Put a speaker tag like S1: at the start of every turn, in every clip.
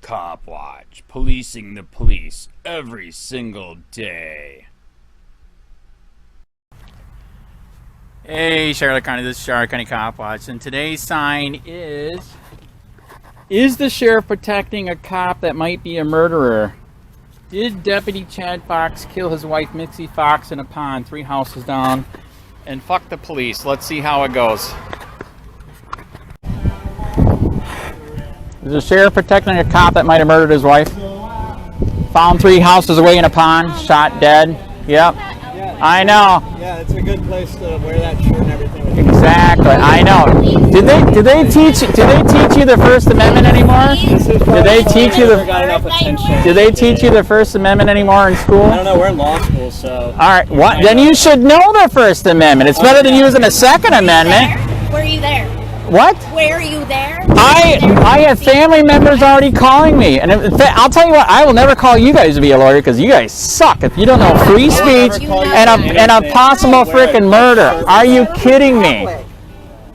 S1: COPWATCH, policing the police every single day.
S2: Hey, Charlotte County, this is Charlotte County COPWATCH, and today's sign is the sheriff protecting a cop that might be a murderer? Did Deputy Chad Fox kill his wife Mixie Fox in a pond 3 houses down? And fuck the police. Let's see how it goes. Is the sheriff protecting a cop that might have murdered his wife? Found 3 houses away in a pond, shot dead. Yep.
S3: Yeah,
S2: I know.
S3: Yeah, it's a good place to wear that shirt and everything.
S2: Exactly. I know. Did they teach you the First Amendment anymore? Did they teach you the First Amendment anymore in school?
S3: I don't know. We're in law school, so.
S2: All right. What? Then you should know the First Amendment. It's better than using the Second Amendment.
S4: Were you there?
S2: What?
S4: Were you there?
S2: I have family members already calling me, and in fact, I'll tell you what, I will never call you guys to be a lawyer because you guys suck if you don't know free speech and a possible frickin' murder. Are you kidding me?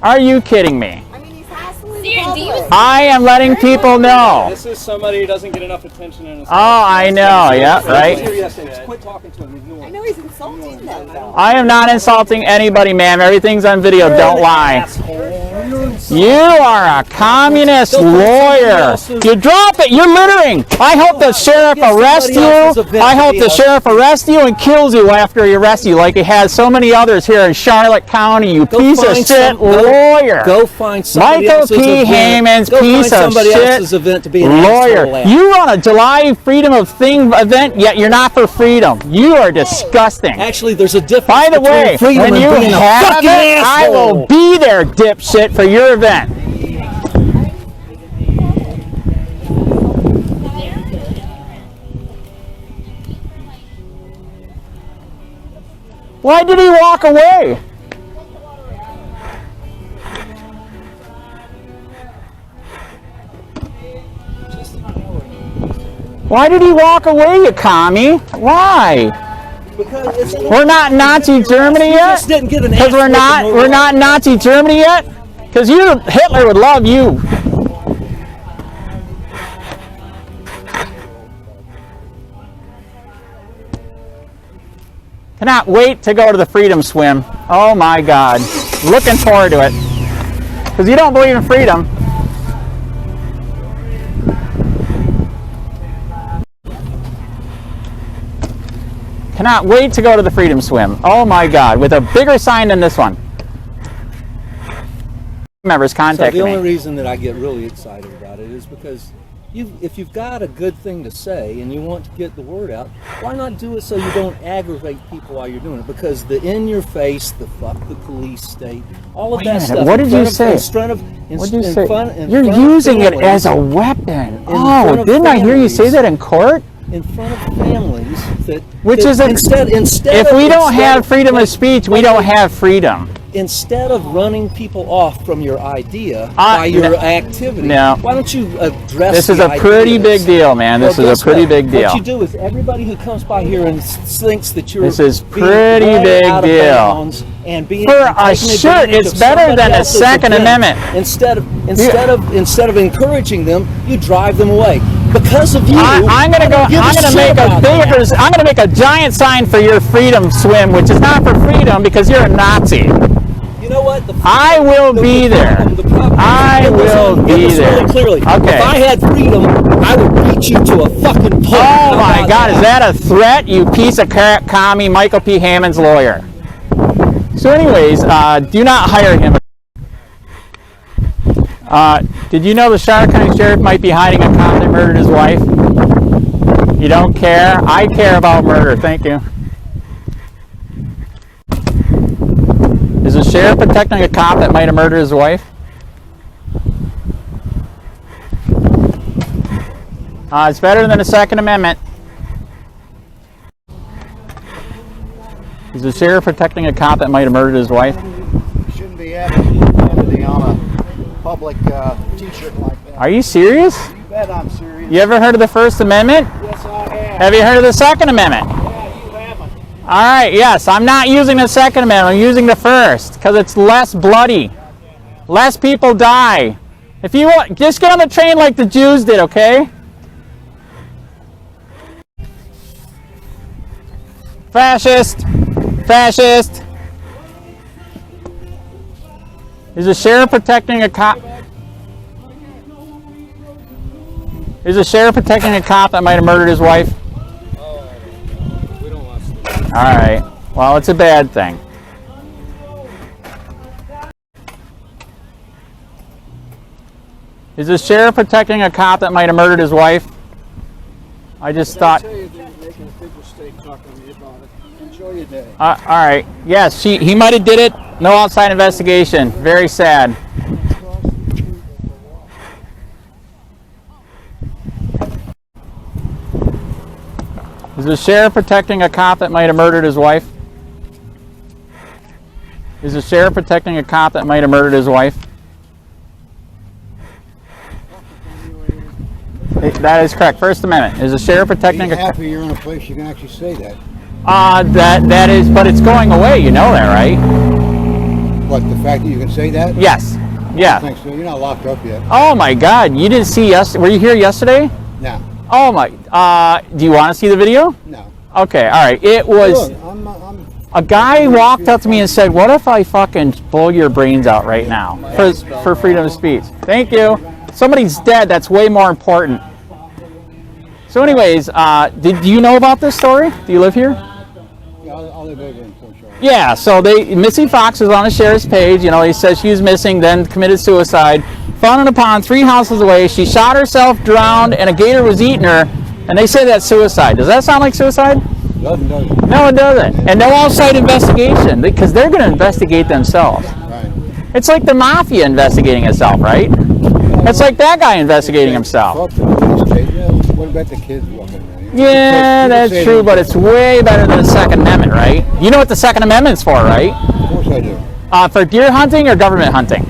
S2: Are you kidding me? I am letting people know.
S3: This is somebody who doesn't get enough attention in a
S2: Oh, I know, yeah, right?
S3: Quit talking to him.
S5: I know he's insulting them, though.
S2: I am not insulting anybody, ma'am. Everything's on video. Don't lie. You are a communist lawyer. You drop it. You're littering. I hope the sheriff arrests you. I hope the sheriff arrests you and kills you after he arrests you, like he has so many others here in Charlotte County. You piece of shit lawyer.
S3: Go find somebody
S2: Michael
S3: else's
S2: P.
S3: event.
S2: Haymans,
S3: Go
S2: piece
S3: find
S2: of
S3: somebody
S2: shit
S3: else's event to be an
S2: lawyer.
S3: asshole at.
S2: You run a July Freedom of Thing event, yet you're not for freedom. You are disgusting.
S3: Actually, there's a difference.
S2: By the way,
S3: between freedom
S2: when you
S3: and being a
S2: have
S3: fucking
S2: it, I
S3: asshole.
S2: will be there, dipshit, for your event. Why did he walk away? Why did he walk away, you commie? Why?
S3: Because
S2: We're not Nazi Germany yet? Because we're not Nazi Germany yet? Because Hitler would love you. Cannot wait to go to the Freedom Swim. Oh my God. Looking forward to it. Because you don't believe in freedom. Cannot wait to go to the Freedom Swim. Oh my God, with a bigger sign than this one. Members contact me.
S3: So the only reason that I get really excited about it is because if you've got a good thing to say and you want to get the word out, why not do it so you don't aggravate people while you're doing it? Because the in your face, the fuck the police state, all of that stuff.
S2: What did you say?
S3: What did you say?
S2: You're using it as a weapon. Oh, didn't I hear you say that in court?
S3: In front of families
S2: if we don't have freedom of speech, we don't have freedom.
S3: Instead of running people off from your idea by your activity, why don't you address
S2: this? Is a pretty big deal, man. This is a pretty big deal.
S3: What you do is everybody who comes by here and thinks that you're
S2: this is pretty big deal.
S3: And being
S2: for a shirt, it's better than the Second Amendment.
S3: Instead of encouraging them, you drive them away. Because of you,
S2: I'm gonna make a giant sign for your Freedom Swim, which is not for freedom because you're a Nazi.
S3: You know what?
S2: I will be there. I will be there.
S3: Really clearly.
S2: Okay.
S3: If I had freedom, I would beat you to a fucking pulp.
S2: Oh my God, is that a threat, you piece of commie, Michael P. Haymans lawyer? So anyways, do not hire him. Did you know the Charlotte County Sheriff might be hiding a cop that murdered his wife? You don't care? I care about murder. Thank you. Is the sheriff protecting a cop that might have murdered his wife? It's better than the Second Amendment. Is the sheriff protecting a cop that might have murdered his wife?
S6: You shouldn't be having anything on a public t-shirt like that.
S2: Are you serious?
S6: You bet I'm serious.
S2: You ever heard of the First Amendment?
S6: Yes, I have.
S2: Have you heard of the Second Amendment?
S6: Yeah, you haven't.
S2: All right, yes, I'm not using the Second Amendment. I'm using the First because it's less bloody. Less people die. If you want, just get on the train like the Jews did, okay? Fascist! Fascist! Is the sheriff protecting a cop? Is the sheriff protecting a cop that might have murdered his wife?
S4: We don't want to.
S2: All right. Well, it's a bad thing. Is the sheriff protecting a cop that might have murdered his wife? I just thought.
S4: Tell you they were making a big mistake talking to me about it. Enjoy your day.
S2: All right. Yes, he might have did it. No outside investigation. Very sad. Is the sheriff protecting a cop that might have murdered his wife? Is the sheriff protecting a cop that might have murdered his wife? That is correct. First Amendment. Is the sheriff protecting a cop?
S7: Happy you're in a place you can actually say that.
S2: That is, but it's going away. You know that, right?
S7: What, the fact that you can say that?
S2: Yes.
S7: I
S2: Yeah.
S7: think so. You're not locked up yet.
S2: Oh my God! You didn't see Were you here yesterday?
S7: No.
S2: Oh my. Do you want to see the video?
S7: No.
S2: Okay. All right. It was.
S7: Look, I'm
S2: A guy walked up to me and said, "What if I fucking blow your brains out right now for freedom of speech?" Thank you. Somebody's dead. That's way more important. So, anyways, did you know about this story? Do you live here?
S7: yeah, I'll live over in Port Charlotte.
S2: Yeah. So Missy Fox was on the sheriff's page. You know, he says she was missing, then committed suicide. Found in a pond 3 houses away. She shot herself, drowned, and a gator was eating her. And they say that's suicide. Does that sound like suicide?
S7: Doesn't, does it?
S2: No, it doesn't. And no outside investigation, because they're going to investigate themselves.
S7: Right.
S2: It's like the mafia investigating itself, right? It's like that guy investigating himself.
S7: Talk to the police state. Yeah, what about the kids walking around?
S2: Yeah, that's true, but it's way better than the Second Amendment, right? You know what the Second Amendment's for, right?
S7: Of course I do.
S2: For deer hunting or government hunting?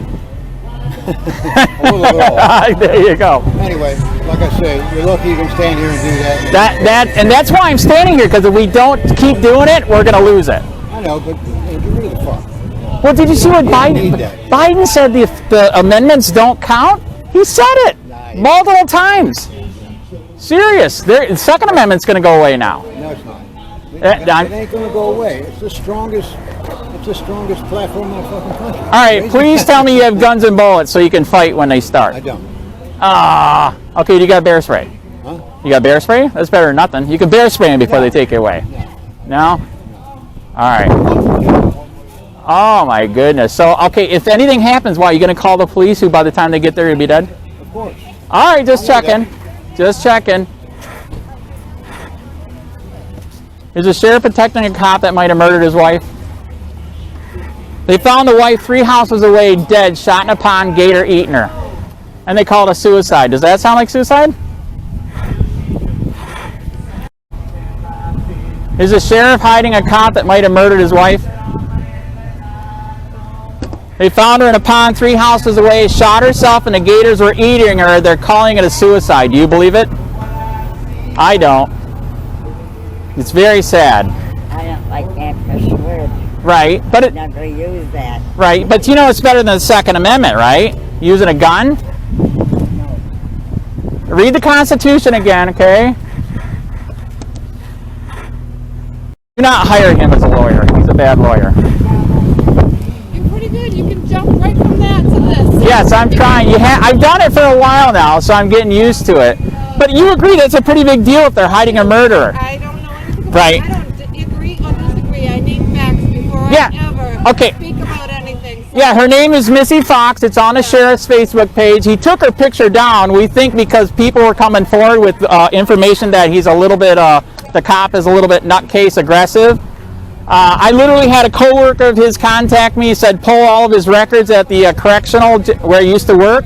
S7: A little bit all.
S2: There you go.
S7: Anyway, like I say, you're lucky you can stand here and do that.
S2: And that's why I'm standing here, because if we don't keep doing it, we're going to lose it.
S7: I know, but get rid of the fuck.
S2: Well, did you see what
S7: You need that.
S2: Biden said? The amendments don't count. He said it multiple times. Serious. The Second Amendment's going to go away now.
S7: No, it's not.
S2: It
S7: It ain't going to go away. It's the strongest platform in the fucking country.
S2: All right, please tell me you have guns and bullets so you can fight when they start.
S7: I don't.
S2: Okay, you got bear spray.
S7: Huh?
S2: You got bear spray? That's better than nothing. You can bear spray them before they take it away. No? All right. Oh my goodness. So, okay, if anything happens, what, are you going to call the police, who by the time they get there you'll be dead?
S7: Of course.
S2: All right, just checking. Just checking. Is the sheriff protecting a cop that might have murdered his wife? They found the wife 3 houses away, dead, shot in a pond, gator eating her. And they called it a suicide. Does that sound like suicide? Is the sheriff hiding a cop that might have murdered his wife? They found her in a pond 3 houses away, shot herself, and the gators were eating her. They're calling it a suicide. Do you believe it? I don't. It's very sad.
S5: I don't like that cuss word.
S2: Right, but
S5: I'm not going to use that.
S2: right, but you know it's better than the Second Amendment, right? Using a gun. Read the Constitution again, okay? Do not hire him as a lawyer. He's a bad lawyer.
S8: You're pretty good. You can jump right from that to this.
S2: Yes, I'm trying. I've done it for a while now, so I'm getting used to it. But you agree that's a pretty big deal if they're hiding a murderer.
S8: I don't know anything about
S2: Right.
S8: it. I don't agree or disagree. I need facts before
S2: Yeah.
S8: I ever
S2: Okay.
S8: speak about anything. So
S2: Yeah, her name is Missy Fox. It's on the sheriff's Facebook page. He took her picture down, we think, because people were coming forward with information that he's a little bit, the cop is a little bit nutcase aggressive. I literally had a coworker of his contact me. He said pull all of his records at the correctional where he used to work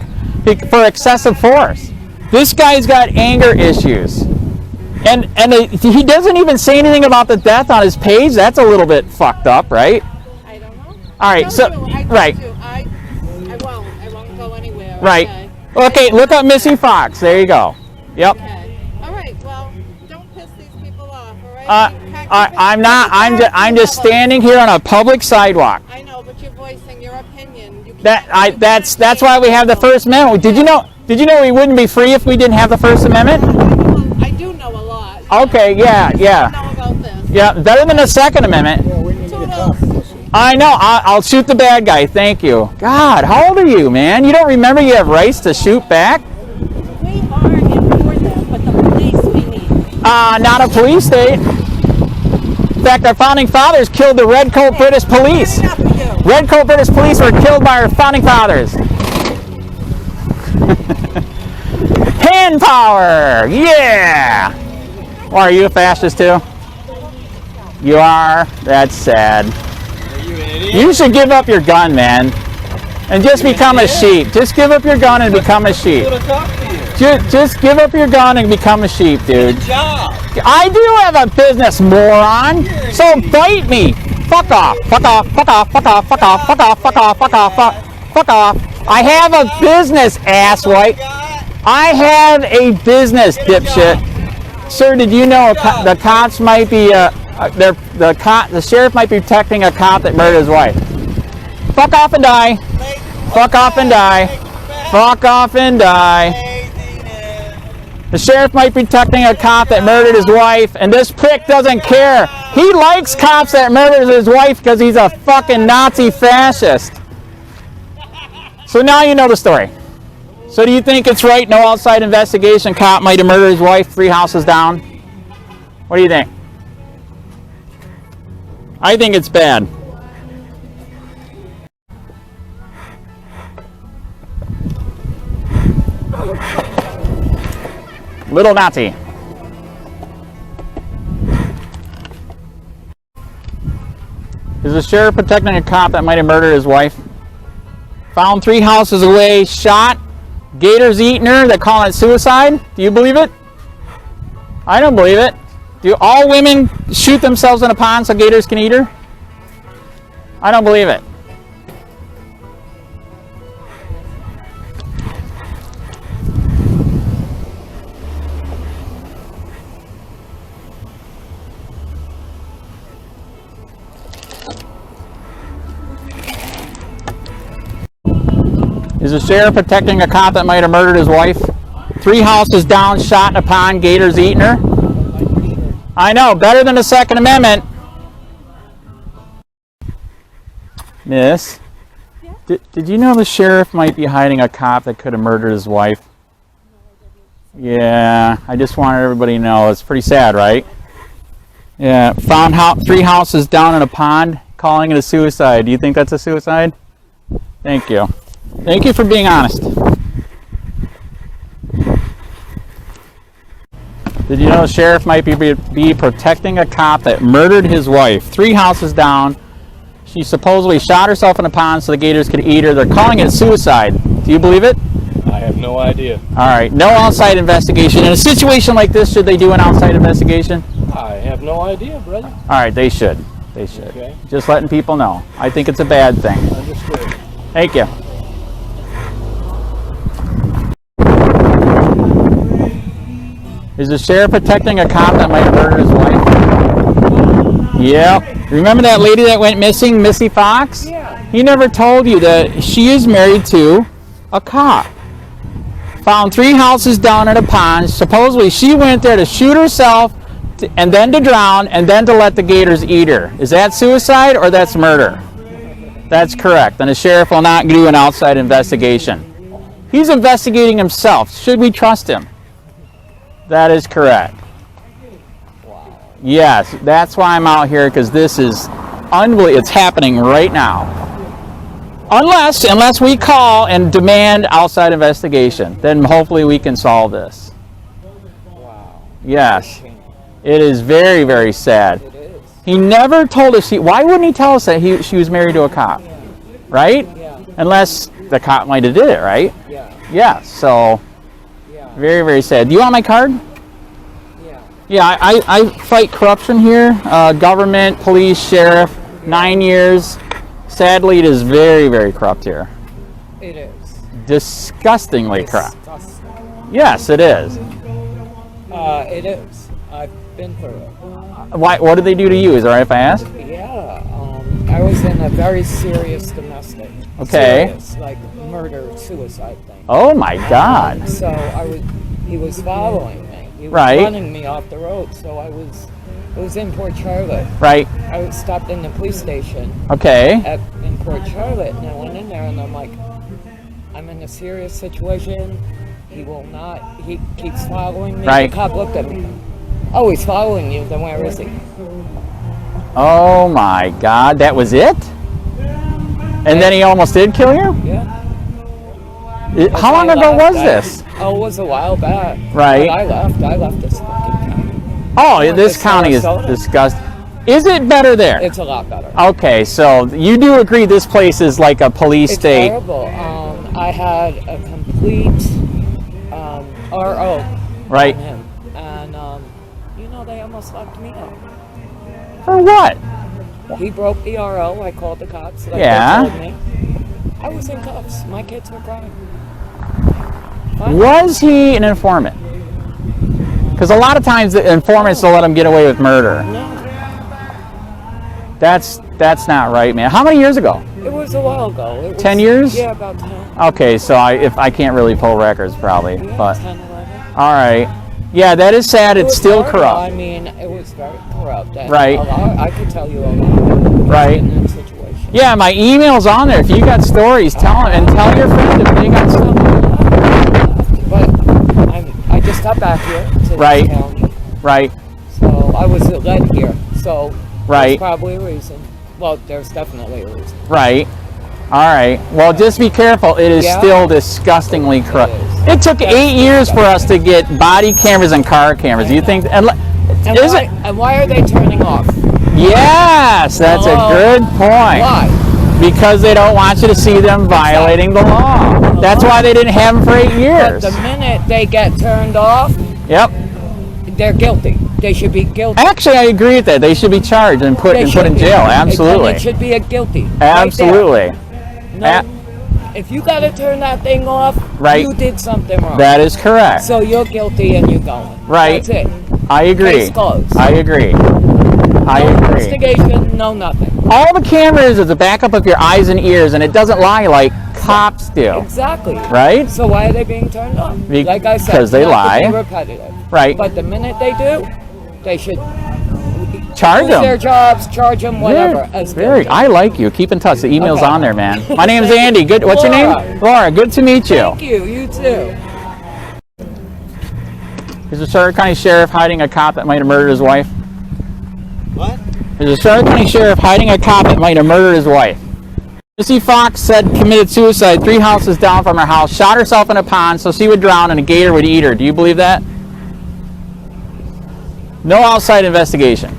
S2: for excessive force. This guy's got anger issues. And he doesn't even say anything about the death on his page. That's a little bit fucked up, right?
S8: I don't know.
S2: All right,
S8: Don't
S2: so
S8: you. I
S2: right.
S8: told you. I won't go anywhere.
S2: Right. Okay, look up Missy Fox. There you go. Yep.
S8: Okay. All right. Well, don't piss these people off. All right.
S2: I'm not. I'm just standing here on a public sidewalk.
S8: I know, but you're voicing your opinion. You
S2: That's why we have the First Amendment. Did you know we wouldn't be free if we didn't have the First Amendment?
S8: I do know a lot.
S2: Okay. Yeah.
S8: I know about this.
S2: Yeah, better than the Second Amendment.
S7: Yeah, we need to talk to this.
S2: I know. I'll shoot the bad guy. Thank you. God, how old are you, man? You don't remember you have rights to shoot back?
S8: We are in for them, but the police we need.
S2: Not a police state. In fact, our founding fathers killed the Red Coat British police.
S8: Enough of you.
S2: Red Coat British police were killed by our founding fathers. Hand power! Yeah! Well, are you a fascist too? You are? That's sad. You should give up your gun, man. And just become a sheep. Just give up your gun and become a sheep. Just give up your gun and become a sheep, dude. I do have a business, moron. So bite me. Fuck off. Fuck off. Fuck off. Fuck off. Fuck off. Fuck off. Fuck off. Fuck off. Fuck off. I have a business, asswipe. I have a business, dipshit. Sir, did you know the cops might be the sheriff might be protecting a cop that murdered his wife? Fuck off and die. Fuck off and die. Fuck off and die. The sheriff might be protecting a cop that murdered his wife, and this prick doesn't care. He likes cops that murdered his wife because he's a fucking Nazi fascist. So now you know the story. So do you think it's right? No outside investigation. Cop might have murdered his wife 3 houses down. What do you think? I think it's bad. Little Nazi. Is the sheriff protecting a cop that might have murdered his wife? Found 3 houses away, shot. Gators eating her, they're calling it suicide. Do you believe it? I don't believe it. Do all women shoot themselves in a pond so gators can eat her? I don't believe it. Is the sheriff protecting a cop that might have murdered his wife? 3 houses down, shot in a pond, gators eating her? I know, better than the Second Amendment. Miss, did you know the sheriff might be hiding a cop that could have murdered his wife? Yeah, I just wanted everybody to know. It's pretty sad, right? Yeah, found 3 houses down in a pond, calling it a suicide. Do you think that's a suicide? Thank you. Thank you for being honest. Did you know the sheriff might be protecting a cop that murdered his wife? 3 houses down. She supposedly shot herself in a pond so the gators could eat her. They're calling it suicide. Do you believe it?
S9: I have no idea.
S2: All right. No outside investigation. In a situation like this, should they do an outside investigation?
S9: I have no idea, brother.
S2: All right. They should. They should.
S9: Okay.
S2: Just letting people know. I think it's a bad thing.
S9: Understood.
S2: Thank you. Is the sheriff protecting a cop that might have murdered his wife? Yeah. Remember that lady that went missing, Missy Fox?
S8: Yeah.
S2: He never told you that she is married to a cop. Found 3 houses down in a pond. Supposedly she went there to shoot herself and then to drown and then to let the gators eat her. Is that suicide or that's murder? That's correct. And the sheriff will not do an outside investigation. He's investigating himself. Should we trust him? That is correct. Wow. Yes, that's why I'm out here, because this is unbelievable. It's happening right now. Unless we call and demand outside investigation, then hopefully we can solve this. Wow. Yes. It is very, very sad. It is. He never told us. Why wouldn't he tell us that she was married to a cop? Yeah. Right? Yeah. Unless the cop might have did it, right? Yeah. Yeah. So. Very, very sad. Do you want my card? Yeah. Yeah, I fight corruption here. Government, police, sheriff, 9 years. Sadly, it is very, very corrupt here.
S10: It is.
S2: Disgustingly corrupt. Yes, it is.
S10: It is. I've been through it.
S2: Why? What did they do to you? Is it all right if I ask?
S10: Yeah. I was in a very serious domestic.
S2: Okay.
S10: Serious, like murder, suicide thing.
S2: Oh my God.
S10: So he was following me. He was
S2: right.
S10: running me off the road. So I was It was in Port Charlotte.
S2: Right.
S10: I was stopped in the police station.
S2: Okay.
S10: In Port Charlotte, and I went in there, and I'm like, I'm in a serious situation. He will not. He keeps following me.
S2: Right.
S10: The cop looked at me. Oh, he's following you. Then where is he?
S2: Oh my God, that was it? And then he almost did kill you?
S10: Yeah.
S2: How long ago was this?
S10: Oh, it was a while back.
S2: Right.
S10: But I left this fucking county.
S2: Oh, this county is disgusting. Is it better there?
S10: It's a lot better.
S2: Okay, so you do agree this place is like a police
S10: It's
S2: state?
S10: horrible. I had a complete RO
S2: Right.
S10: on him. And, you know, they almost locked me up.
S2: For what?
S10: He broke the RO. I called the cops. Like
S2: Yeah.
S10: They told me. I was in cuffs. My kids were crying.
S2: Was he an informant? Because a lot of times the informants will let them get away with murder.
S10: No.
S2: That's not right, man. How many years ago?
S10: It was a while ago. It was,
S2: 10 years?
S10: Yeah, about 10.
S2: Okay, so I can't really pull records probably,
S10: Yeah,
S2: but
S10: 10, 11.
S2: all right. Yeah, that is sad.
S10: It
S2: It's
S10: was
S2: still
S10: horrible.
S2: corrupt.
S10: I mean, it was very corrupt. And
S2: Right.
S10: I could tell you a lot.
S2: Right.
S10: In that situation.
S2: Yeah, my email's on there. If you got stories, tell them and tell your friend if they got stuff.
S10: But I just got back here to
S2: Right.
S10: this county.
S2: Right.
S10: So I was led here. So
S2: Right.
S10: there's probably a reason. Well, there's definitely a reason.
S2: Right. All right. Well, just be careful. It is
S10: Yeah.
S2: still disgustingly corrupt.
S10: It is.
S2: It took 8 years for us to get body cameras and car cameras. Do you think? And
S10: why are they turning off?
S2: Yes, that's a good point.
S10: Why?
S2: Because they don't want you to see them violating the law. That's why they didn't have them for 8 years.
S10: But the minute they get turned off,
S2: Yep.
S10: they're guilty. They should be guilty.
S2: Actually, I agree with that. They should be charged and put in jail. Absolutely.
S10: And it should be a guilty.
S2: Absolutely.
S10: Right there. No, if you got to turn that thing off,
S2: Right.
S10: you did something wrong.
S2: That is correct.
S10: So you're guilty and you're going.
S2: Right.
S10: That's it.
S2: I agree.
S10: Case closed.
S2: I agree. I
S10: No
S2: agree.
S10: investigation, no nothing.
S2: All the cameras is a backup of your eyes and ears, and it doesn't lie like cops do.
S10: Exactly.
S2: Right?
S10: So why are they being turned off? Like I said,
S2: because they
S10: not to
S2: lie.
S10: be repetitive.
S2: Right.
S10: But the minute they do, they should
S2: Charge
S10: lose
S2: them.
S10: their jobs, charge them, whatever. As guilty.
S2: I like you. Keep in touch. The email's
S10: Okay.
S2: on there, man. My name's Andy. Good. What's your
S10: Laura.
S2: name? Laura. Good to meet you.
S10: Thank you. You too.
S2: Is the Charlotte County Sheriff hiding a cop that might have murdered his wife?
S6: What?
S2: Is the Charlotte County Sheriff hiding a cop that might have murdered his wife? Missy Fox said committed suicide 3 houses down from her house, shot herself in a pond so she would drown and a gator would eat her. Do you believe that? No outside investigation.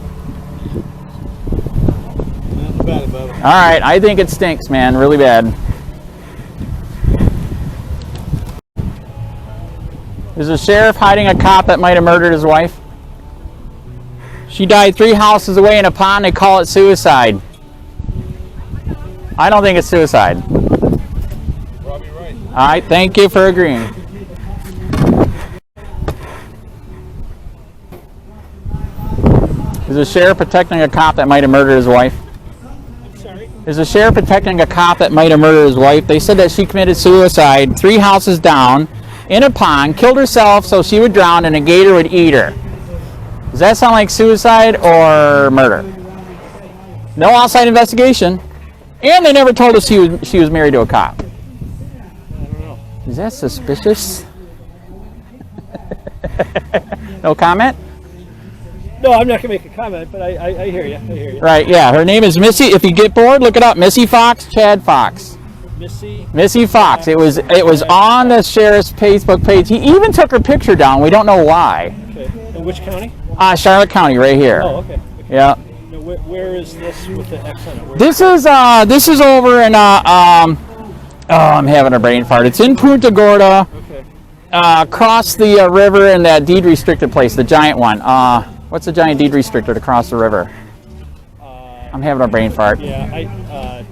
S6: Not bad about it.
S2: All right, I think it stinks, man, really bad. Is the sheriff hiding a cop that might have murdered his wife? She died 3 houses away in a pond. They call it suicide. I don't think it's suicide.
S6: Probably right.
S2: All right, thank you for agreeing. Is the sheriff protecting a cop that might have murdered his wife?
S6: I'm sorry.
S2: Is the sheriff protecting a cop that might have murdered his wife? They said that she committed suicide 3 houses down in a pond, killed herself so she would drown and a gator would eat her. Does that sound like suicide or murder? No outside investigation. And they never told us she was married to a cop.
S6: I don't know.
S2: Is that suspicious? No comment?
S4: No, I'm not going to make a comment, but I hear you. I hear you.
S2: Right, yeah. Her name is Missy. If you get bored, look it up. Missy Fox, Chad Fox. Missy Fox. It was on the sheriff's Facebook page. He even took her picture down. We don't know why.
S4: Okay. In which county?
S2: Charlotte County, right here.
S4: Oh, okay.
S2: Yeah.
S4: Now, where is this with the X on it? Where
S2: This is over in I'm having a brain fart. It's in Punta Gorda.
S4: Okay.
S2: Across the river in that deed restricted place, the giant one. What's the giant deed restricted across the river? I'm having a brain fart.
S4: Yeah,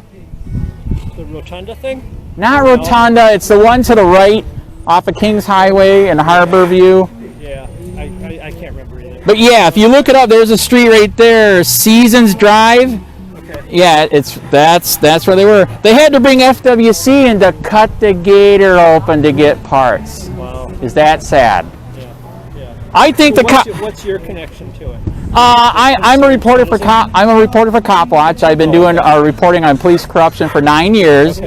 S4: the Rotunda thing?
S2: Not Rotunda. It's the one to the right off of Kings Highway and Harborview.
S4: Yeah, I can't remember either.
S2: But yeah, if you look it up, there's a street right there, Seasons Drive.
S4: Okay.
S2: Yeah, that's where they were. They had to bring FWC in to cut the gator open to get parts.
S4: Wow.
S2: Is that sad?
S4: Yeah.
S2: I think
S4: What's your connection to it?
S2: I'm a reporter for COPWATCH. I've been doing reporting on police corruption for 9 years.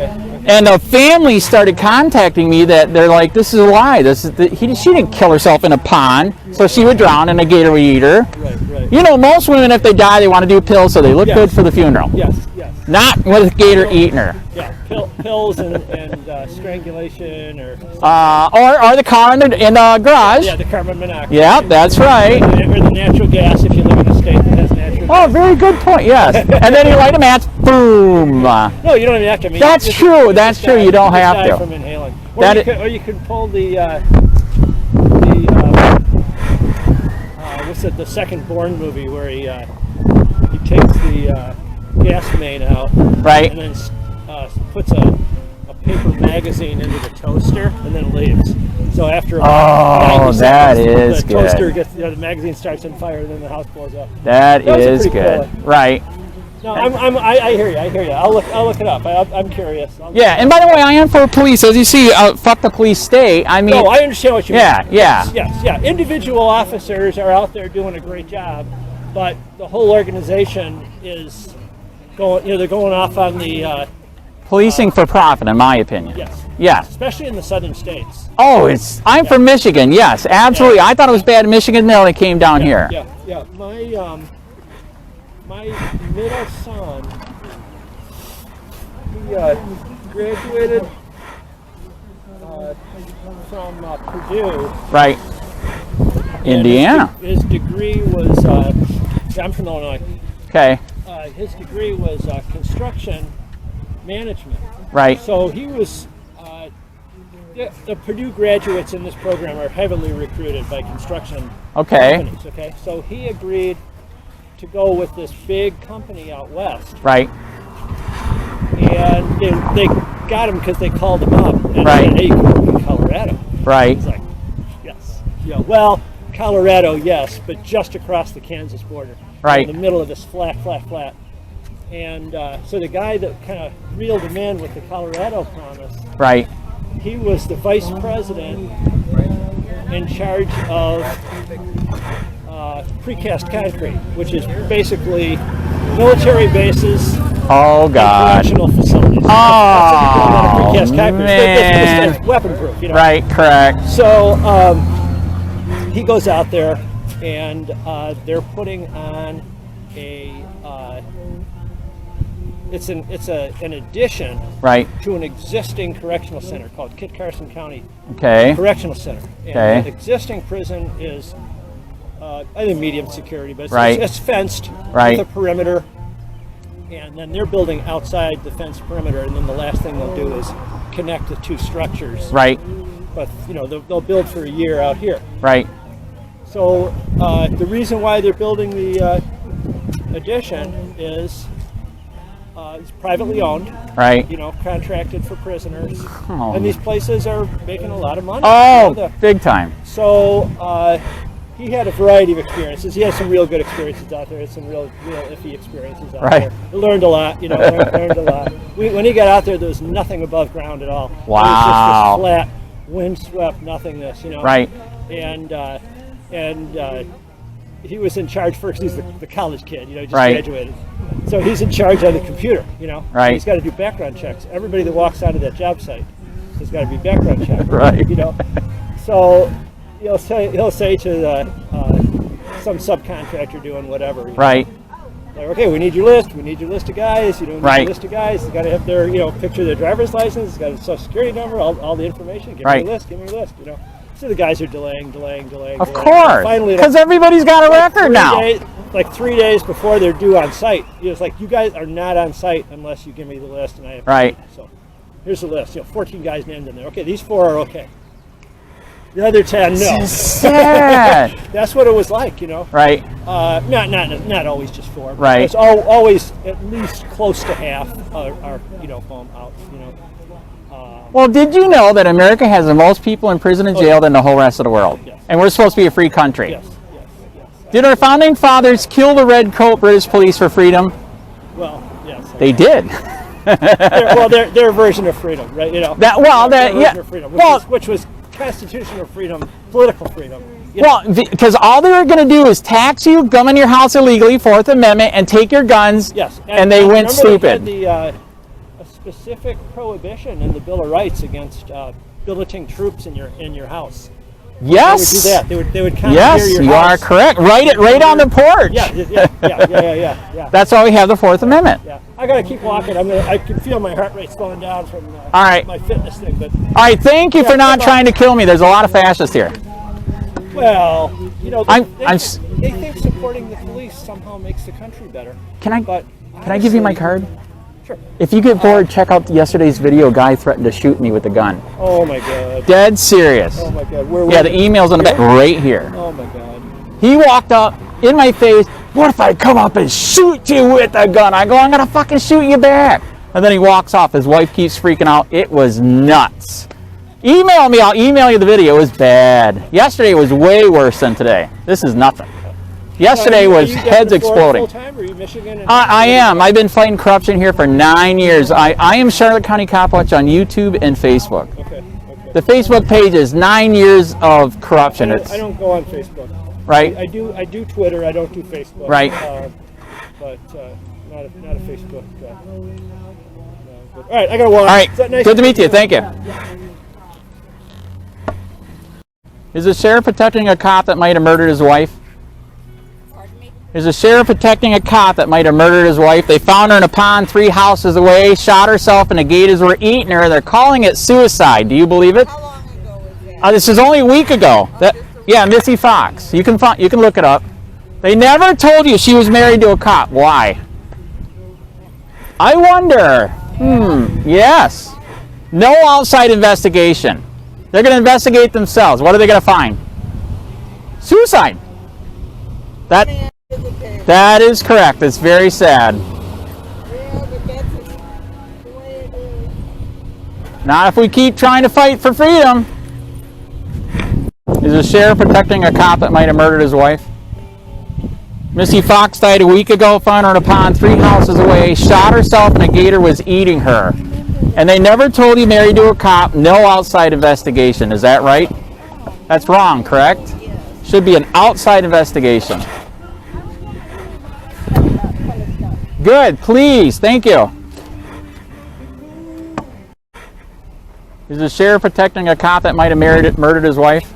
S2: And the family started contacting me that they're like, this is a lie. She didn't kill herself in a pond, so she would drown and a gator would eat her.
S4: Right.
S2: You know, most women, if they die, they want to do pills so they look good for the funeral.
S4: Yes.
S2: Not with a gator eating her.
S4: Yeah, pills and strangulation or
S2: the car in the garage.
S4: yeah, the carbon monoxide.
S2: Yeah, that's right.
S4: Or the natural gas if you live in a state that has natural gas.
S2: Oh, very good point. Yes. And then you light a match. Boom.
S4: No, you don't even have to.
S2: That's true. That's true. You don't have to.
S4: From inhaling. Or you can pull what's it? The Second Born movie where he takes the gas main out,
S2: right,
S4: and then puts a paper magazine into the toaster and then leaves. So after about 90 seconds, the toaster gets, the magazine starts on fire and then the house blows up.
S2: That is good. Cool. Right.
S4: No, I hear you. I'll look it up. I'm curious.
S2: Yeah, and by the way, I am for police. As you see, fuck the police state. I mean,
S4: no, I understand what you mean.
S2: Yeah.
S4: Yes. Individual officers are out there doing a great job, but the whole organization is going. They're going off on the
S2: policing for profit, in my opinion.
S4: Yes. Especially in the southern states.
S2: Oh, I'm from Michigan. Yes, absolutely. I thought it was bad in Michigan until it came down here.
S4: Yeah. My middle son, he graduated from Purdue.
S2: Right. Indiana.
S4: His degree was, I'm from Illinois.
S2: Okay.
S4: His degree was construction management.
S2: Right.
S4: So he was, the Purdue graduates in this program are heavily recruited by construction companies. Okay. So he agreed to go with this big company out west.
S2: Right.
S4: And they got him because they called him up and said, hey, you can work in Colorado.
S2: Right.
S4: He's like, yes. Yeah. Well, Colorado, yes, but just across the Kansas border.
S2: Right.
S4: In the middle of this flat. And so the guy that kind of reeled him in with the Colorado promise.
S2: Right.
S4: He was the vice president in charge of precast concrete, which is basically military bases.
S2: Oh God!
S4: And correctional facilities.
S2: Oh
S4: precast concrete.
S2: Man!
S4: It's weapon-proof, you know.
S2: Right. Correct.
S4: So he goes out there, and they're putting on a. It's an addition.
S2: Right.
S4: To an existing correctional center called Kit Carson County.
S2: Okay.
S4: Correctional Center. And the existing prison is. I think medium security, but it's fenced with a perimeter, and then they're building outside the fenced perimeter, and then the last thing they'll do is connect the two structures.
S2: Right.
S4: But they'll build for a year out here.
S2: Right.
S4: So the reason why they're building the addition is it's privately owned.
S2: Right.
S4: Contracted for prisoners,
S2: Oh.
S4: and these places are making a lot of money.
S2: Oh, big time.
S4: So. He had a variety of experiences. He had some real good experiences out there, and some real iffy experiences out there. He learned a lot, learned a lot. When he got out there was nothing above ground at all.
S2: Wow.
S4: It was just this flat, windswept nothingness,
S2: Right.
S4: And he was in charge first. He's the college kid, just
S2: right.
S4: graduated. So he's in charge on the computer,
S2: Right.
S4: He's got to do background checks. Everybody that walks onto that job site has got to be background checked.
S2: Right.
S4: So he'll say to some subcontractor doing whatever.
S2: Right.
S4: Like, okay, we need your list. We need your list of guys. We need
S2: right.
S4: your list of guys. It's got to have their, picture of their driver's license. It's got a social security number, all the information. Give
S2: right.
S4: me your list. Give me your list. So the guys are delaying.
S2: Of course.
S4: Finally,
S2: because everybody's got a record now.
S4: Like 3 days before they're due on site, it's like, you guys are not on site unless you give me the list, and I have
S2: right.
S4: So here's the list. 14 guys named in there. Okay, these 4 are okay. The other 10, no.
S2: Sad.
S4: That's what it was like,
S2: Right.
S4: Not always just 4. But
S2: right.
S4: it's always at least close to half are going out.
S2: Well, did you know that America has the most people in prison and jail than the whole rest of the world?
S4: Yes.
S2: And we're supposed to be a free country.
S4: Yes.
S2: Did our founding fathers kill the red coat British police for freedom?
S4: Well, yes.
S2: They did.
S4: Their version of freedom, right?
S2: Of freedom, which
S4: was constitutional freedom, political freedom.
S2: Well, because all they're going to do is tax you, come in your house illegally, Fourth Amendment, and take your guns.
S4: Yes,
S2: and they went stupid.
S4: They had a specific prohibition in the Bill of Rights against billeting troops in your house.
S2: Yes.
S4: They would do that. They would commandeer
S2: yes,
S4: your
S2: you
S4: house.
S2: are correct. Write it right on the porch.
S4: Yeah.
S2: That's why we have the Fourth Amendment.
S4: Yeah. I gotta keep walking. I can feel my heart rate slowing down from
S2: all right.
S4: my fitness thing. But
S2: all right, thank you for not trying to kill me. There's a lot of fascists here.
S4: Well, you know, they
S2: they
S4: think supporting the police somehow makes the country better.
S2: Can I
S4: honestly,
S2: give you my card?
S4: Sure.
S2: If you get bored, check out yesterday's video. A guy threatened to shoot me with a gun.
S4: Oh my God.
S2: Dead serious.
S4: Oh my God.
S2: Yeah, the email's on the back right here.
S4: Oh my God.
S2: He walked up in my face. What if I come up and shoot you with a gun? I go, I'm gonna fucking shoot you back. And then he walks off. His wife keeps freaking out. It was nuts. Email me. I'll email you the video. It was bad. Yesterday was way worse than today. This is nothing. Yesterday was heads exploding.
S4: Full-time, or are you Michigan?
S2: I am. I've been fighting corruption here for 9 years. I am Charlotte County COPWATCH on YouTube and Facebook.
S4: Okay.
S2: The Facebook page is 9 years of corruption.
S4: I don't go on Facebook.
S2: Right.
S4: I do Twitter. I don't do Facebook.
S2: Right.
S4: But not a Facebook. All right. I gotta walk.
S2: All right.
S4: Nice
S2: Good to meet you. Thank you. Is the sheriff protecting a cop that might have murdered his wife? Is the sheriff protecting a cop that might have murdered his wife? They found her in a pond 3 houses away, shot herself, and the gators were eating her. They're calling it suicide. Do you believe it?
S8: How long ago was that?
S2: This is only a week ago. Yeah, Missy Fox. You can look it up. They never told you she was married to a cop. Why? I wonder. Yes. No outside investigation. They're going to investigate themselves. What are they going to find? Suicide. That is correct. It's very sad. Not if we keep trying to fight for freedom. Is the sheriff protecting a cop that might have murdered his wife? Missy Fox died a week ago, found her in a pond 3 houses away, shot herself, and a gator was eating her. And they never told you married to a cop, no outside investigation. Is that right? That's wrong, correct? Should be an outside investigation. Good, please, thank you. Is the sheriff protecting a cop that might have murdered his wife?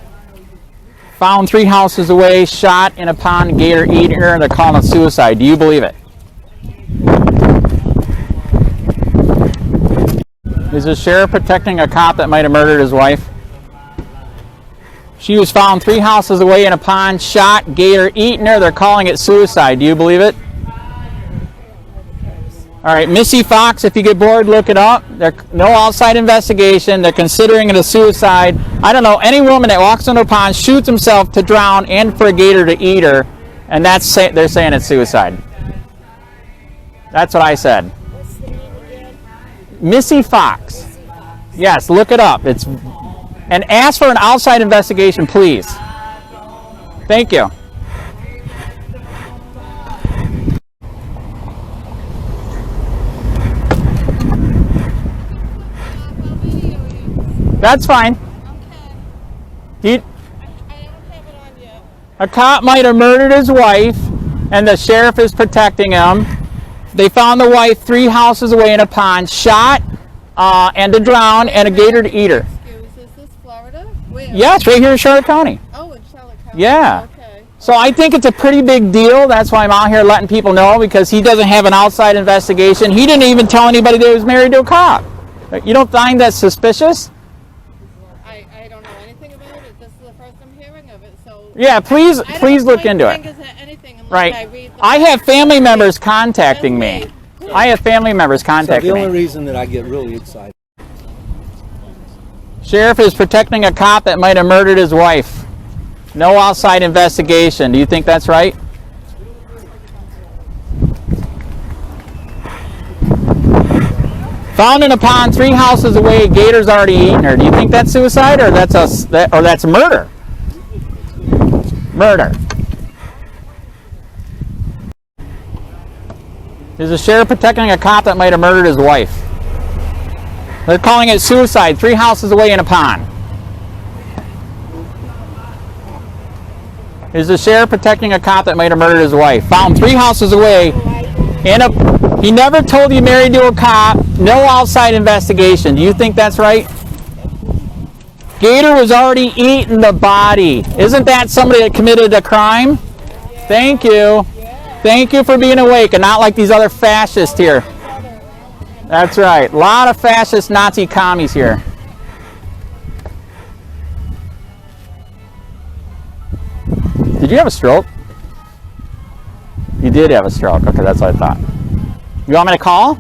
S2: Found 3 houses away, shot in a pond, gator eating her, and they're calling it suicide. Do you believe it? Is the sheriff protecting a cop that might have murdered his wife? She was found 3 houses away in a pond, shot, gator eating her, they're calling it suicide. Do you believe it? All right, Missy Fox, if you get bored, look it up. No outside investigation. They're considering it a suicide. I don't know, any woman that walks into a pond, shoots himself to drown and for a gator to eat her, and they're saying it's suicide. That's what I said. Missy Fox. Yes, look it up. And ask for an outside investigation, please. Thank you. That's fine.
S8: Okay. I don't have it on yet.
S2: A cop might have murdered his wife, and the sheriff is protecting him. They found the wife 3 houses away in a pond, shot and to drown, and a gator to eat her.
S8: Is this Florida? Where?
S2: Yes, right here in Charlotte County.
S8: Oh, in Charlotte County.
S2: Yeah.
S8: Okay.
S2: So I think it's a pretty big deal. That's why I'm out here letting people know, because he doesn't have an outside investigation. He didn't even tell anybody that he was married to a cop. You don't find that suspicious?
S8: I don't know anything about it. This is the first I'm hearing of it. So
S2: Yeah, please look into it. Right. I have family members contacting me. I have family members contacting
S3: So
S2: me.
S3: the only reason that I get really excited.
S2: Sheriff is protecting a cop that might have murdered his wife. No outside investigation. Do you think that's right? Found in a pond 3 houses away, gator's already eaten her. Do you think that's suicide, or that's murder? Murder. Is the sheriff protecting a cop that might have murdered his wife? They're calling it suicide. 3 houses away in a pond. Is the sheriff protecting a cop that might have murdered his wife? Found 3 houses away. He never told you married to a cop. No outside investigation. Do you think that's right? Gator was already eating the body. Isn't that somebody that committed a crime? Thank you. Thank you for being awake and not like these other fascists here. That's right. A lot of fascist Nazi commies here. Did you have a stroke? You did have a stroke. Okay, that's what I thought. You want me to call?